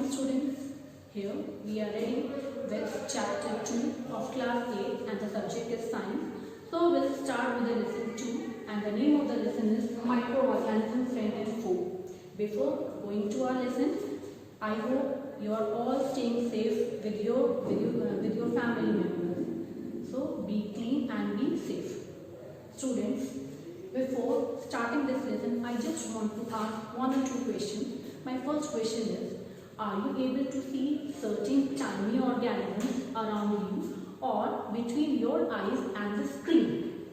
morning students. Here we are ready with chapter 2 of class 8 and the subject is science. So we'll start with the lesson 2 and the name of the lesson is microorganisms friend and foe. Before going to our lesson, I hope you are all staying safe with your family members. So be clean and be safe. Students, before starting this lesson, I just want to ask one or two questions. My first question is, are you able to see certain tiny organisms around you or between your eyes and the screen?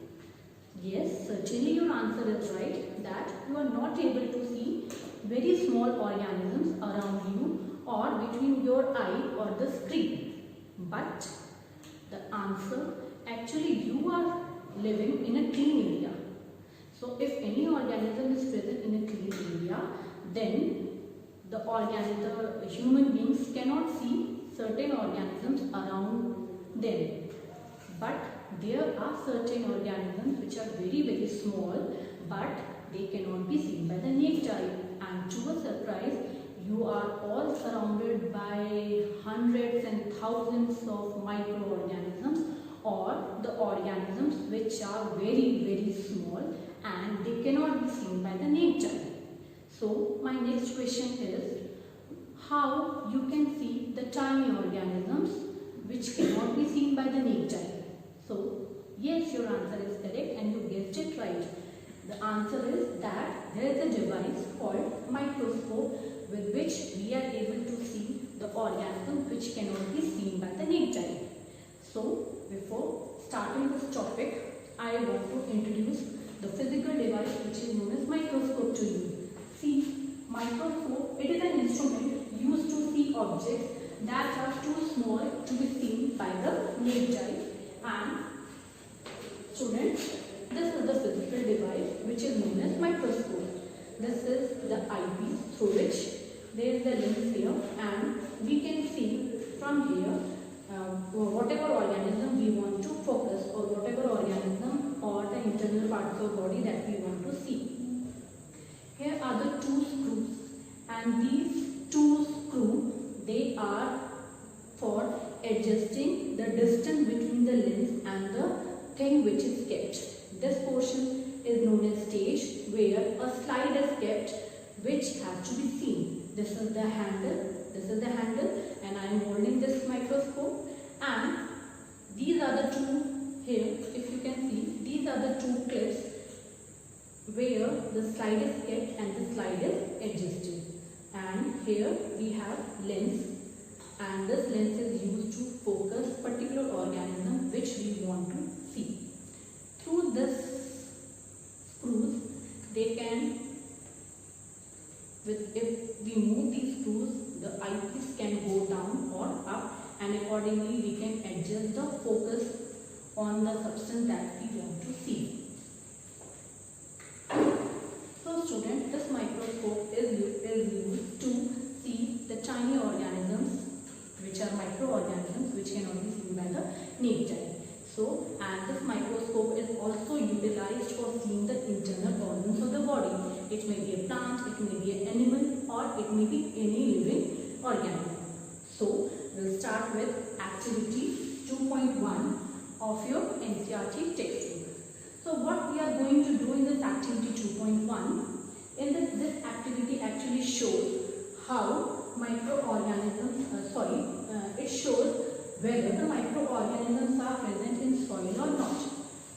Yes, certainly your answer is right, that you are not able to see very small organisms around you or between your eye or the screen. But the answer, actually you are living in a clean area. So if any organism is present in a clean area, then the human beings cannot see certain organisms around them. But there are certain organisms which are very small, but they cannot be seen by the naked eye. And to a surprise, you are all surrounded by hundreds and thousands of microorganisms, or the organisms which are very small and they cannot be seen by the naked eye. So my next question is, how you can see the tiny organisms which cannot be seen by the naked eye? So yes, your answer is correct and you guessed it right. The answer is that there is a device called microscope with which we are able to see the organisms which cannot be seen by the naked eye. So before starting this topic, I want to introduce the physical device which is known as microscope to you. See, microscope, it is an instrument used to see objects that are too small to be seen by the naked eye. And students, this is the physical device which is known as microscope. This is the eyepiece through which there is the lens here, and we can see from here whatever organism we want to focus, or whatever organism or the internal parts of body that we want to see. Here are the two screws, and these two screws, they are for adjusting the distance between the lens and the thing which is kept. This portion is known as stage, where a slide is kept which has to be seen. This is the handle, and I am holding this microscope, and these are the two here, if you can see, these are the two clips where the slide is kept and the slide is adjusted. And here we have lens, and this lens is used to focus particular organism which we want to see. Through this screws, they can, if we move these screws, the eyepiece can go down or up, and accordingly we can adjust the focus on the substance that we want to see. So students, this microscope is used to see the tiny organisms which are microorganisms which cannot be seen by the naked eye. So, and this microscope is also utilized for seeing the internal organs of the body. It may be a plant, it may be an animal, or it may be any living organism. So, we'll start with activity 2.1 of your NCERT textbook. So what we are going to do in this activity 2.1, in this activity actually shows how microorganisms, it shows whether the microorganisms are present in soil or not.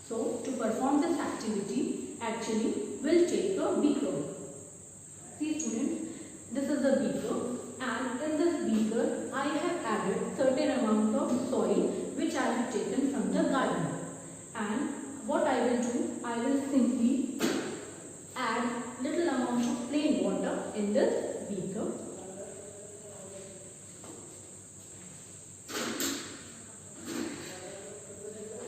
So to perform this activity, actually we'll take a beaker. See students, this is a beaker, and in this beaker I have added certain amount of soil which I have taken from the garden. And what I will do, I will simply add little amount of plain water in this beaker.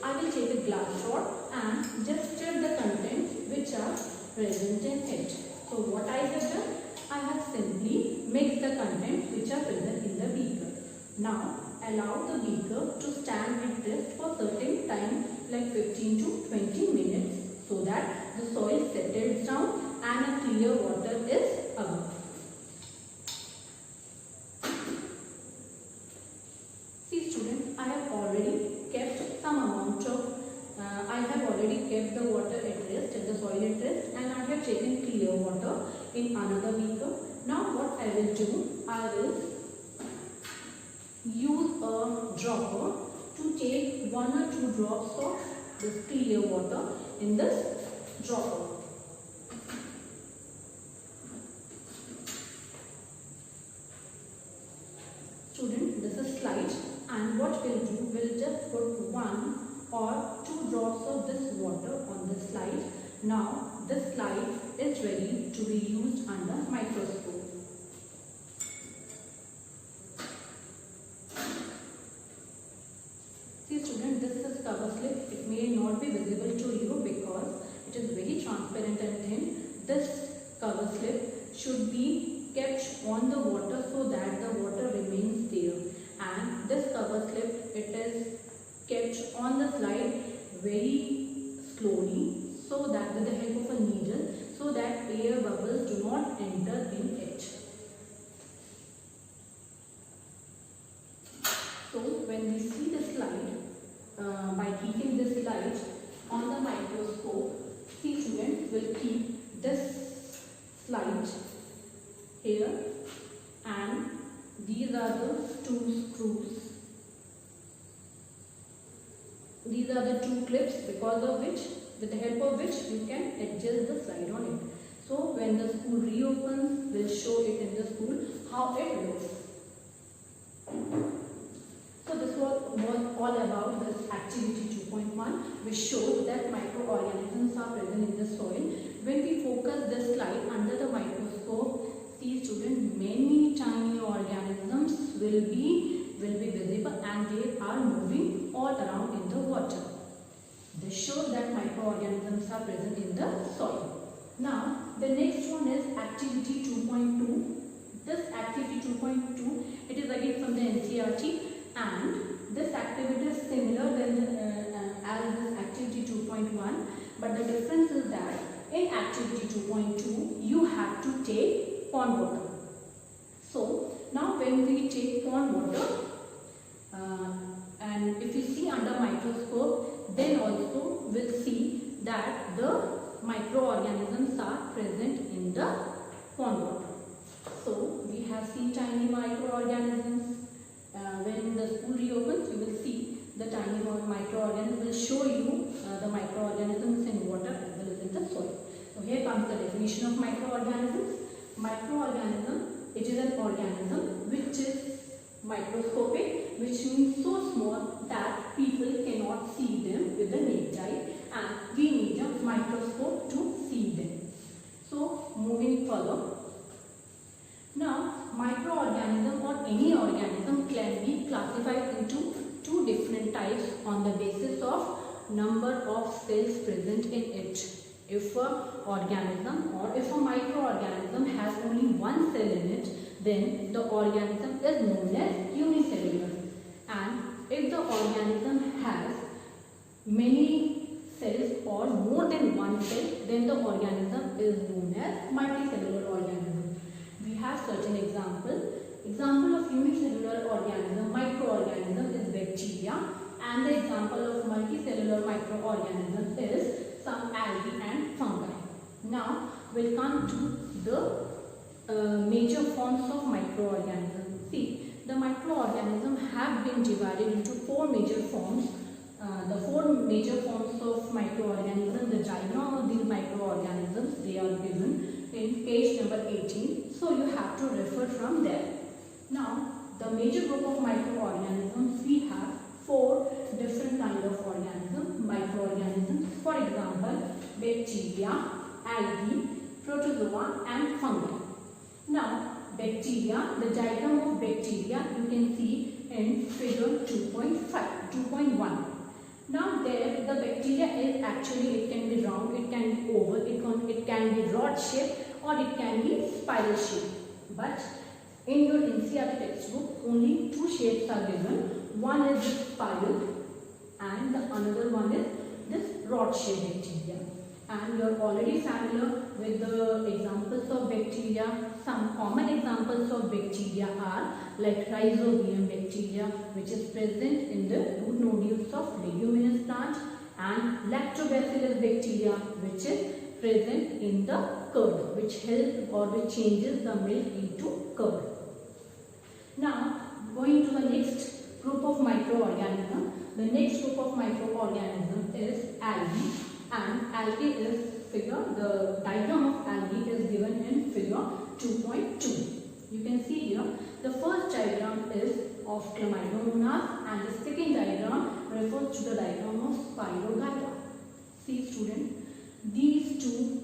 I will take a glass rod and just stir the contents which are present in it. So what I have done, I have simply mixed the contents which are present in the beaker. Now allow the beaker to stand with this for certain time, like 15 to 20 minutes, so that the soil settles down and a clear water is above. have already kept some amount of I have already kept the water at rest, and the soil at rest, and I have taken clear water in another beaker. Now what I will do, I will use a dropper to take 1 or 2 drops of this clear water in this dropper. Student, this is slide, and what we'll do, we'll just put 1 or 2 drops of this water on the slide. Now this slide is ready to be used under microscope. See student, this is cover slip. It may not be visible to you because it is very transparent and thin. This cover slip should be kept on the water so that the water remains there, and this cover slip, it is kept on the slide very slowly so that with the help of a needle, so that air bubbles do not enter in it. So when we see the slide, by keeping this slide on the microscope, see students, will keep this slide here, and these are the 2 screws. These are the 2 clips, because of which, with the help of which you can adjust the slide on it. So when the school reopens, we'll show it in the school how it looks. So this was all about this activity 2.1, which shows that microorganisms are present in the soil. When we focus this slide under the microscope, see students, many tiny organisms will be visible, and they are moving all around in the water. This shows that microorganisms are present in the soil. Now the next one is activity 2.2. This activity 2.2, it is again from the NCERT, and this activity is similar as this activity 2.1, but the difference is that in activity 2.2 you have to take pond water. So now when we take pond water, and if you see under microscope, then also we'll see that the microorganisms are present in the pond water. So we have seen tiny microorganisms. When the school reopens, you will see the tiny microorganisms. Will show you the microorganisms in water as well as in the soil. So here comes the definition of microorganisms. Microorganism, it is an organism which is microscopic, which means so small that people cannot see them with the naked eye, and we need a microscope to see them. So moving further, now microorganism or any organism can be classified into 2 different types on the basis of number of cells present in it. If a organism or if a microorganism has only 1 cell in it, then the organism is known as unicellular. And if the organism has many cells or more than 1 cell, then the organism is known as multicellular organism. We have certain examples. Example of unicellular organism, microorganism is bacteria, and the example of multicellular microorganism is some algae and fungi. Now we'll come to the major forms of microorganisms. See, the microorganisms have been divided into 4 major forms. The 4 major forms of microorganisms, the diagram of these microorganisms, they are given in page number 18. So you have to refer from there. Now, the major group of microorganisms, we have 4 different kinds of organisms, microorganisms. For example, bacteria, algae, protozoa and fungi. Now, bacteria, the diagram of bacteria you can see in figure 2.1. Now there the bacteria is actually, it can be round, it can be oval, it can be rod shaped or it can be spiral shaped. But in your NCERT textbook only 2 shapes are given. One is this spiral and the another one is this rod shaped bacteria. And you are already familiar with the examples of bacteria. some common examples of bacteria are like Rhizobium bacteria, which is present in the root nodules of leguminous plant, and Lactobacillus bacteria, which is present in the curd, which helps or which changes the milk into curd. Now, going to the next group of microorganisms. The next group of microorganisms is algae, and algae is the diagram of algae is given in figure 2.2. You can see here the first diagram is of Chlamydomonas and the second diagram refers to the diagram of Spirogyra. See student, these two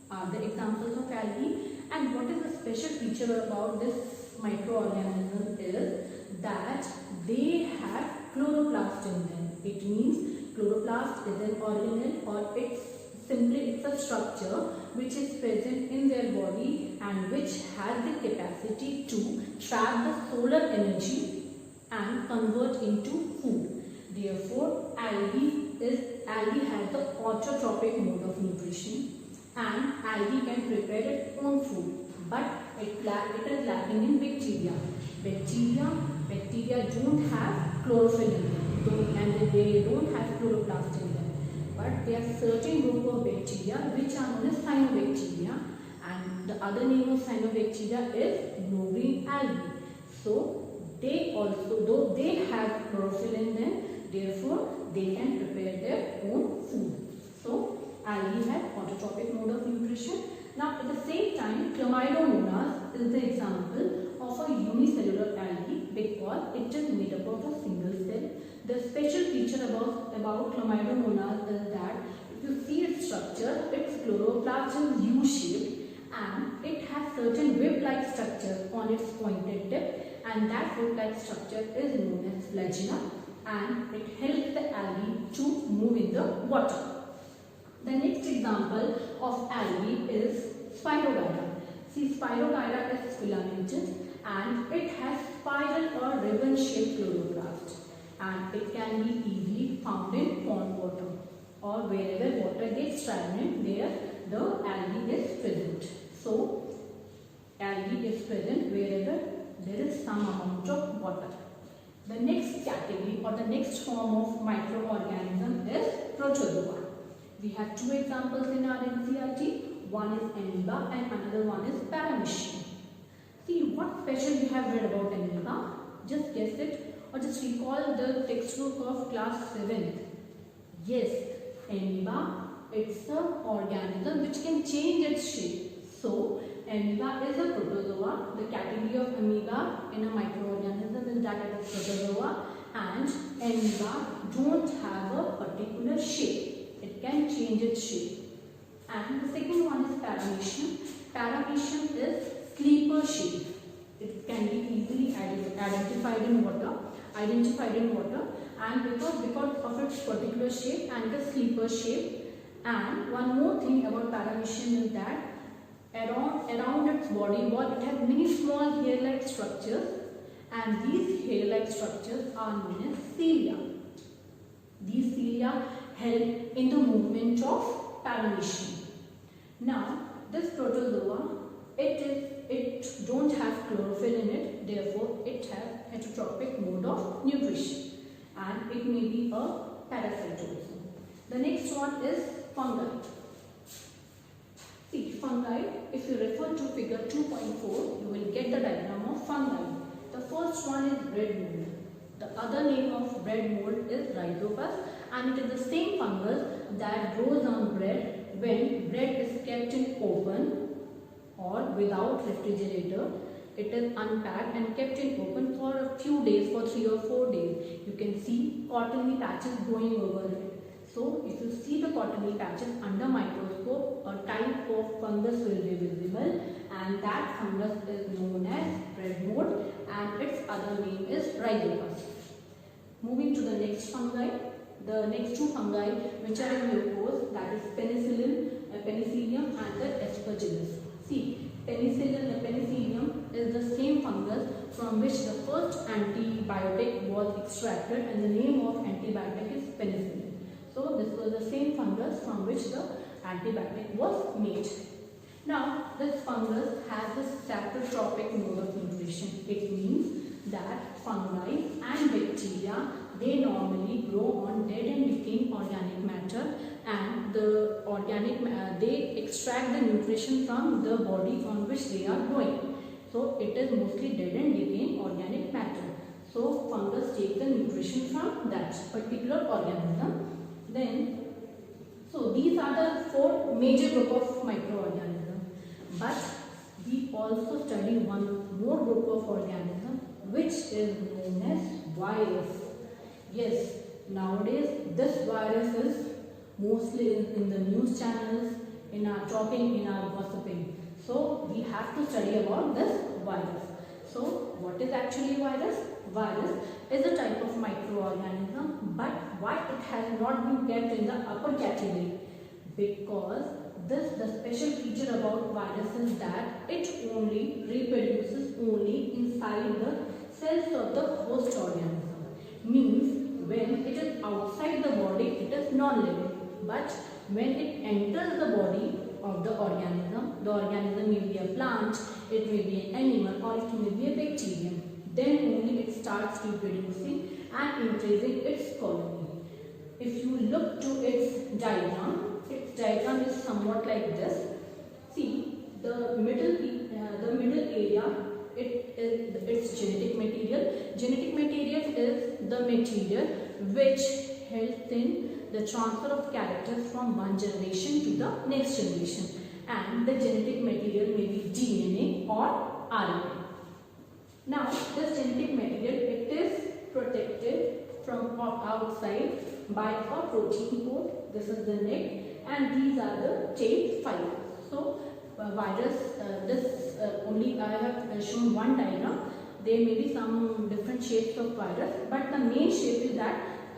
are the examples of algae, and what is the special feature about this microorganism is that they have chloroplast in them. It means chloroplast is an organelle, or it's a structure which is present in their body and which has the capacity to trap the solar energy and convert into food. Therefore, algae has the autotrophic mode of nutrition, and algae can prepare its own food, but it is lacking in bacteria. Bacteria don't have chlorophyll in them, and they don't have chloroplast in them. But there are certain group of bacteria which are known as cyanobacteria, and the other name of cyanobacteria is blue-green algae. So they also, though they have chlorophyll in them, therefore they can prepare their own food. So algae have autotrophic mode of nutrition. Now at the same time, Chlamydomonas is the example of a unicellular algae because it is made up of a single cell. The special feature about Chlamydomonas is that if you see its structure, its chloroplast is U-shaped and it has certain whip-like structures on its pointed tip, and that whip-like structure is known as flagella, and it helps the algae to move in the water. The next example of algae is Spirogyra. See, Spirogyra is filamentous and it has spiral or ribbon-shaped chloroplast, and it can be easily found in pond water or wherever water gets stagnant, there the algae is present. So, algae is present wherever there is some amount of water. The next category or the next form of microorganism is Protozoa. We have two examples in our NCERT. One is amoeba and another one is Paramecium. See, what special you have read about amoeba? Just guess it or just recall the textbook of class 7th. Yes, amoeba, it's an organism which can change its shape. So, amoeba is a protozoa. The category of amoeba in a microorganism is that it is protozoa, and amoeba don't have a particular shape. It can change its shape. And the second one is Paramecium. Paramecium is sleeper shape. It can be easily identified in water, and because of its particular shape and the sleeper shape. And one more thing about Paramecium is that around its body wall it has many small hair-like structures, and these hair-like structures are known as cilia. These cilia help in the movement of Paramecium. Now, this protozoa, it don't have chlorophyll in it, therefore it has heterotrophic mode of nutrition, and it may be a parasite also. The next one is fungi. See, fungi, if you refer to figure 2.4, you will get the diagram of fungi. The first one is bread mold. The other name of bread mold is Rhizopus, and it is the same fungus that grows on bread when bread is kept in open or without refrigerator. It is unpacked and kept in open for a few days, for 3 or 4 days. You can see cottony patches growing over it. So, if you see the cottony patches under microscope, a type of fungus will be visible, and that fungus is known as bread mold, and its other name is Rhizopus. Moving to the next fungi, the next two fungi which are in your course, that is Penicillium and the Aspergillus. See, Penicillium is the same fungus from which the first antibiotic was extracted, and the name of antibiotic is penicillin. So, this was the same fungus from which the antibiotic was made. Now, this fungus has a saprotrophic mode of nutrition. It means that fungi and bacteria, they normally grow on dead and decaying organic matter, and the they extract the nutrition from the body on which they are growing. So it is mostly dead and decaying organic matter. So fungus take the nutrition from that particular organism. Then, so these are the four major group of microorganisms. But we also study one more group of organisms which is known as virus. Yes, nowadays this virus is mostly in the news channels, in our talking, in our gossiping. So we have to study about this virus. So what is actually virus? Virus is a type of microorganism, but why it has not been kept in the upper category? Because the special feature about virus is that it only reproduces only inside the cells of the host organism. Means when it is outside the body, it is non-living. But when it enters the body of the organism may be a plant, it may be an animal, or it may be a bacterium. Then only it starts reproducing and increasing its colony. If you look to its diagram is somewhat like this. See, the middle area, it is its genetic material. Genetic material is the material which helps in the transfer of characters from one generation to the next generation. And the genetic material may be DNA or RNA. Now, this genetic material, it is protected from outside by a protein coat. This is the neck, and these are the tail fibers. So, virus, only I have shown one diagram. There may be some different shapes of virus, but the main shape is that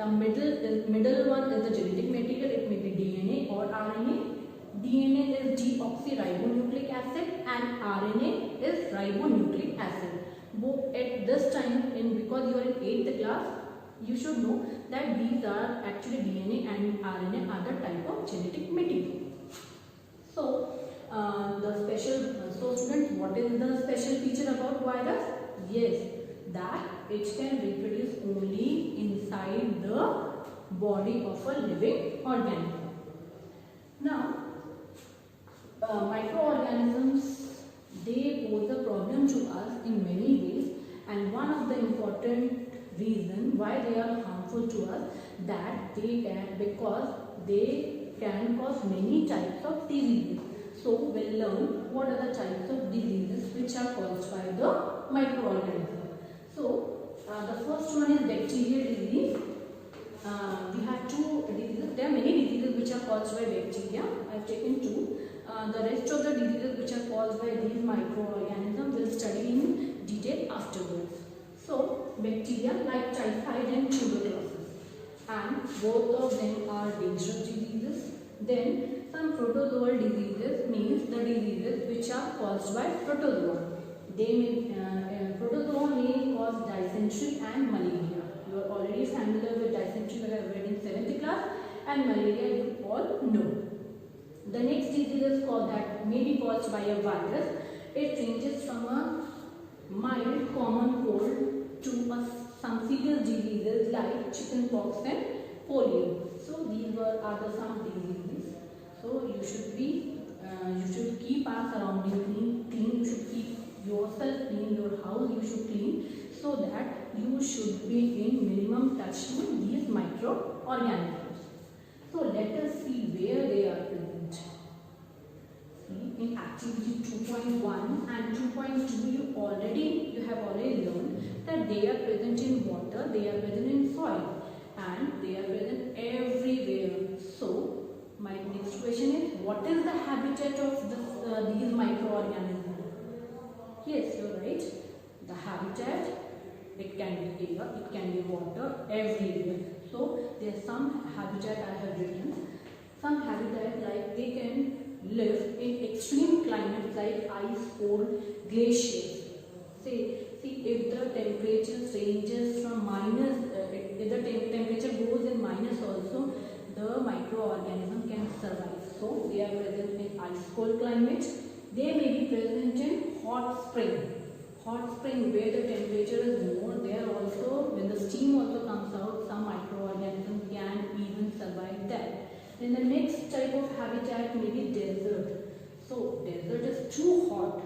middle one is the genetic material. It may be DNA or RNA. DNA is deoxyribonucleic acid and RNA is ribonucleic acid. At this time, because you are in 8th class, you should know that these are actually DNA and RNA are the type of genetic material. So, so students, what is the special feature about virus? Yes, that it can reproduce only inside the body of a living organism. Now, microorganisms, they pose a problem to us in many ways, and one of the important reason why they are harmful to us, that because they can cause many types of diseases. So we'll learn what are the types of diseases which are caused by the microorganism. So the first one is bacterial disease. We have two diseases. There are many diseases which are caused by bacteria. I have taken two. The rest of the diseases which are caused by these microorganisms we'll study in detail afterwards. So, bacteria like typhoid and tuberculosis, and both of them are dangerous diseases. Then, some protozoal diseases means the diseases which are caused by protozoa. Protozoa may cause dysentery and malaria. You are already familiar with dysentery that I read in 7th class, and malaria you all know. The next disease is called that may be caused by a virus. It ranges from a mild common cold to some serious diseases like chickenpox and polio. So these are the some diseases. So you should keep our surroundings clean. You should keep yourself clean, your house you should clean, so that you should be in minimum touch with these microorganisms. So let us see where they are present. In activity 2.1 and 2.2 you have already learned that they are present in water, they are present in soil, and they are present everywhere. So my next question is, what is the habitat of these microorganisms? Yes, you are right. The habitat, it can be air, it can be water, everywhere. So there are some habitat I have written. Some habitat like they can live in extreme climates like ice, cold, glaciers. See if the temperature ranges from minus, if the temperature goes in minus also, the microorganism can survive. So they are present in ice cold climate. They may be present in hot spring. Hot spring where the temperature is more, there also when the steam also comes out, some microorganisms can even survive there. Then the next type of habitat may be desert. So desert is too hot.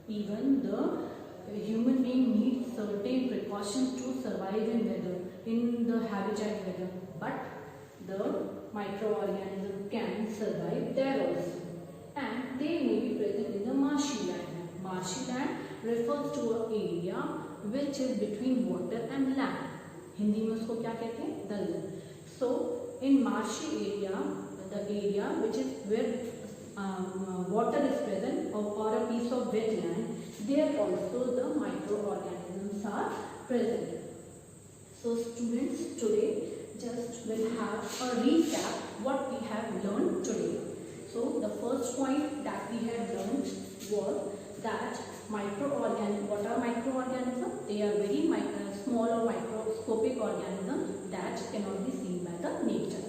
Even the human being needs certain precautions to survive in the habitat weather. But the microorganism can survive there also. And they may be present in the marshy land. Marshy land refers to an area which is between water and land. Hindi में उसको क्या कहते हैं? दलदल. So in marshy area, the area which is where water is present or a piece of wetland, there also the microorganisms are present. So students, today just will have a recap what we have learned today. So the first point that we have learned was that what are microorganisms? They are very small or microscopic organisms that cannot be seen by the nature.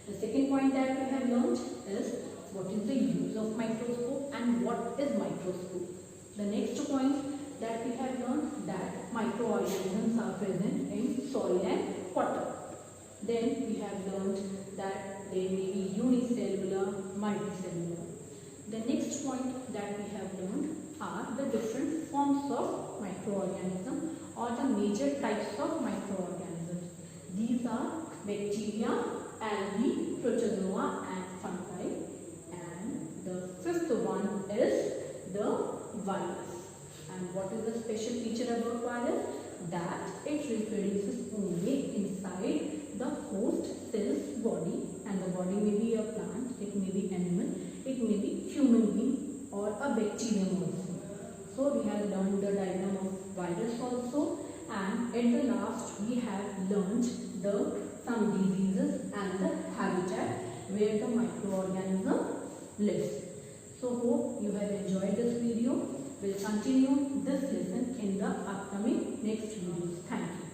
The second point that we have learned is what is the use of microscope and what is microscope. The next point that we have learned that microorganisms are present in soil and water. Then we have learned that they may be unicellular, multicellular. The next point that we have learned are the different forms of microorganisms or the major types of microorganisms. These are bacteria, algae, protozoa and fungi. And the fifth one is the virus. And what is the special feature about virus? That it reproduces only inside the host cell's body, and the body may be a plant, it may be animal, it may be human being or a bacterium also. So we have learned the diagram of virus also, and at the last we have learned some diseases and the habitat where the microorganism lives. So hope you have enjoyed this video. We'll continue this lesson in the upcoming next videos. Thank you.